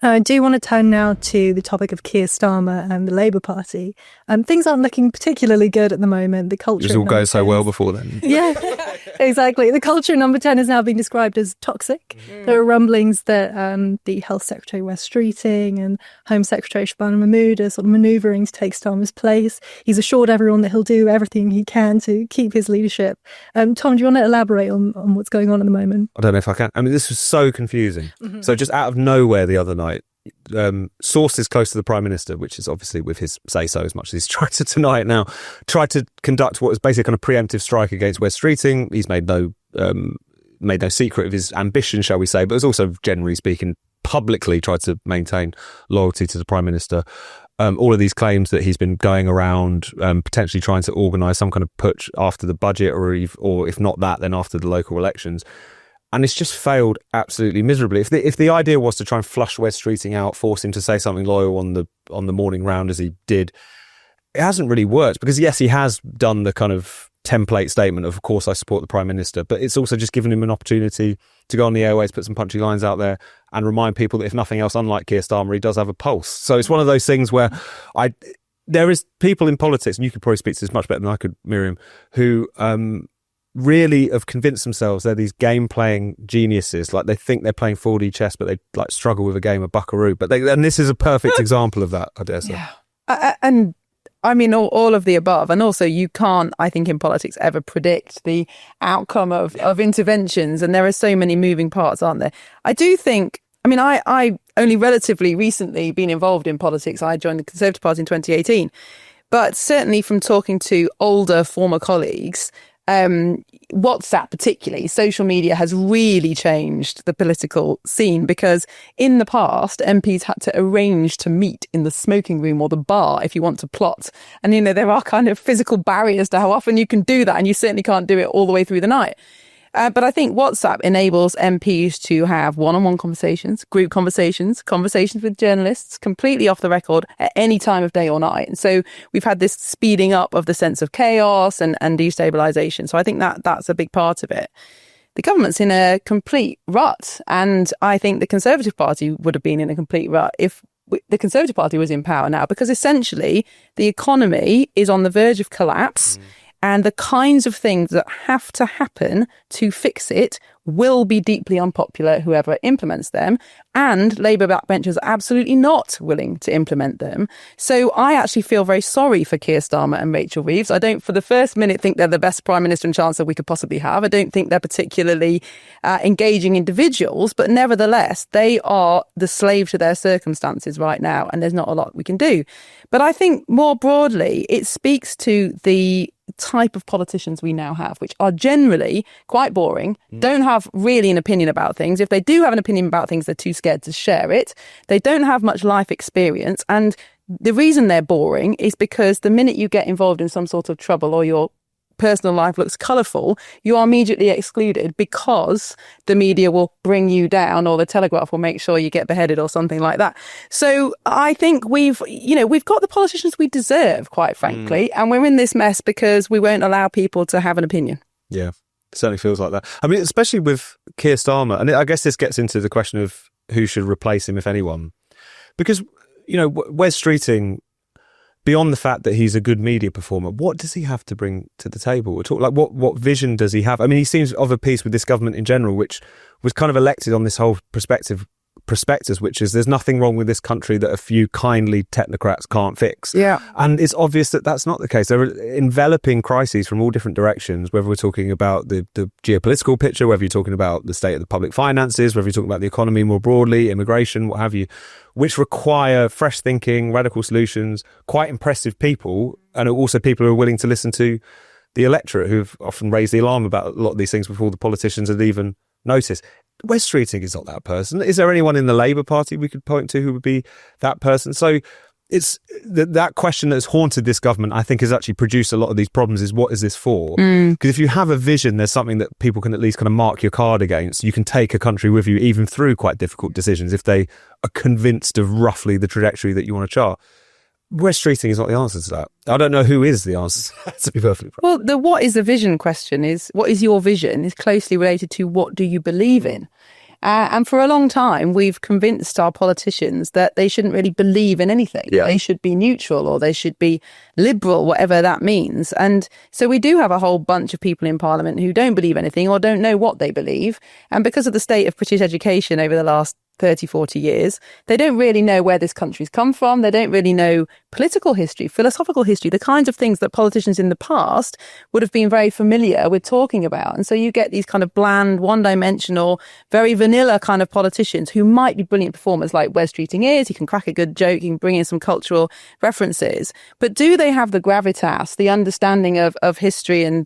I do want to turn now to the topic of Keir Starmer and the Labour Party. Things aren't looking particularly good at the moment. The culture... It was all going so well before then. Yeah, exactly. The culture in Number 10 is now being described as toxic. There are rumblings that the Health Secretary Wes Streeting and Home Secretary Shabana Mahmood are sort of manoeuvring to take Starmer's place. He's assured everyone that he'll do everything he can to keep his leadership. Tom, do you want to elaborate on what's going on at the moment? I don't know if I can. I mean, this was so confusing. So just out of nowhere the other night, sources close to the Prime Minister, which is obviously with his say-so as much as he's tried to deny it now, tried to conduct what was basically kind of preemptive strike against Wes Streeting. He's made no secret of his ambition, shall we say, but has also, generally speaking, publicly tried to maintain loyalty to the Prime Minister. All of these claims that he's been going around potentially trying to organise some kind of putsch after the budget, or if not that, then after the local elections. And it's just failed absolutely miserably. If the idea was to try and flush Wes Streeting out, force him to say something loyal on the morning round as he did, it hasn't really worked. Because yes, he has done the kind of template statement of course I support the Prime Minister, but it's also just given him an opportunity to go on the airways, put some punchy lines out there and remind people that if nothing else, unlike Keir Starmer, he does have a pulse. So it's one of those things where there is people in politics, and you could probably speak to this much better than I could, Miriam, who really have convinced themselves they're these game-playing geniuses. Like, they think they're playing 4D chess, but they like struggle with a game of buckaroo. And this is a perfect example of that, I dare say. Yeah. And I mean, all of the above. And also, you can't, I think, in politics ever predict the outcome of interventions. And there are so many moving parts, aren't there? I do think, I mean, I only relatively recently been involved in politics. I joined the Conservative Party in 2018. But certainly from talking to older former colleagues, WhatsApp particularly, social media has really changed the political scene, because in the past MPs had to arrange to meet in the smoking room or the bar if you want to plot, and there are kind of physical barriers to how often you can do that, and you certainly can't do it all the way through the night. But I think WhatsApp enables MPs to have one-on-one conversations, group conversations with journalists, completely off the record at any time of day or night. And so we've had this speeding up of the sense of chaos and destabilisation. So I think that's a big part of it. The government's in a complete rut. And I think the Conservative Party would have been in a complete rut if the Conservative Party was in power now, because essentially the economy is on the verge of collapse. And the kinds of things that have to happen to fix it will be deeply unpopular, whoever implements them. And Labour backbenchers are absolutely not willing to implement them. So I actually feel very sorry for Keir Starmer and Rachel Reeves. I don't for the first minute think they're the best Prime Minister and Chancellor we could possibly have. I don't think they're particularly engaging individuals, but nevertheless, they are the slave to their circumstances right now. And there's not a lot we can do. But I think more broadly, it speaks to the type of politicians we now have, which are generally quite boring, don't have really an opinion about things. If they do have an opinion about things, they're too scared to share it. They don't have much life experience. And the reason they're boring is because the minute you get involved in some sort of trouble or your personal life looks colourful, you are immediately excluded because the media will bring you down, or the Telegraph will make sure you get beheaded or something like that. So I think we've got the politicians we deserve, quite frankly, and we're in this mess because we won't allow people to have an opinion. Yeah, it certainly feels like that. I mean, especially with Keir Starmer, and I guess this gets into the question of who should replace him, if anyone, because, Wes Streeting, beyond the fact that he's a good media performer, what does he have to bring to the table? What vision does he have? I mean, he seems of a piece with this government in general, which was kind of elected on this whole prospectus, which is there's nothing wrong with this country that a few kindly technocrats can't fix. Yeah. And it's obvious that that's not the case. There are enveloping crises from all different directions, whether we're talking about the geopolitical picture, whether you're talking about the state of the public finances, whether you're talking about the economy more broadly, immigration, what have you, which require fresh thinking, radical solutions, quite impressive people, and also people who are willing to listen to the electorate, who've often raised the alarm about a lot of these things before the politicians had even noticed. Wes Streeting is not that person. Is there anyone in the Labour Party we could point to who would be that person? So it's that question that has haunted this government, I think, has actually produced a lot of these problems, is what is this for? Because if you have a vision, there's something that people can at least kind of mark your card against. You can take a country with you even through quite difficult decisions if they are convinced of roughly the trajectory that you want to chart. Wes Streeting is not the answer to that. I don't know who is the answer, to be perfectly frank. Well, the what is the vision question is, what is your vision, is closely related to what do you believe in. And for a long time, we've convinced our politicians that they shouldn't really believe in anything. Yeah. They should be neutral or they should be liberal, whatever that means. And so we do have a whole bunch of people in Parliament who don't believe anything or don't know what they believe. And because of the state of British education over the last 30, 40 years, they don't really know where this country's come from. They don't really know political history, philosophical history, the kinds of things that politicians in the past would have been very familiar with talking about. And so you get these kind of bland, one-dimensional, very vanilla kind of politicians who might be brilliant performers like Wes Streeting is. He can crack a good joke, he can bring in some cultural references. But do they have the gravitas, the understanding of history and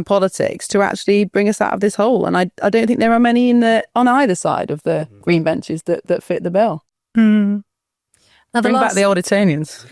politics to actually bring us out of this hole? And I don't think there are many on either side of the green benches that fit the bill. Now Bring back the old Etonians.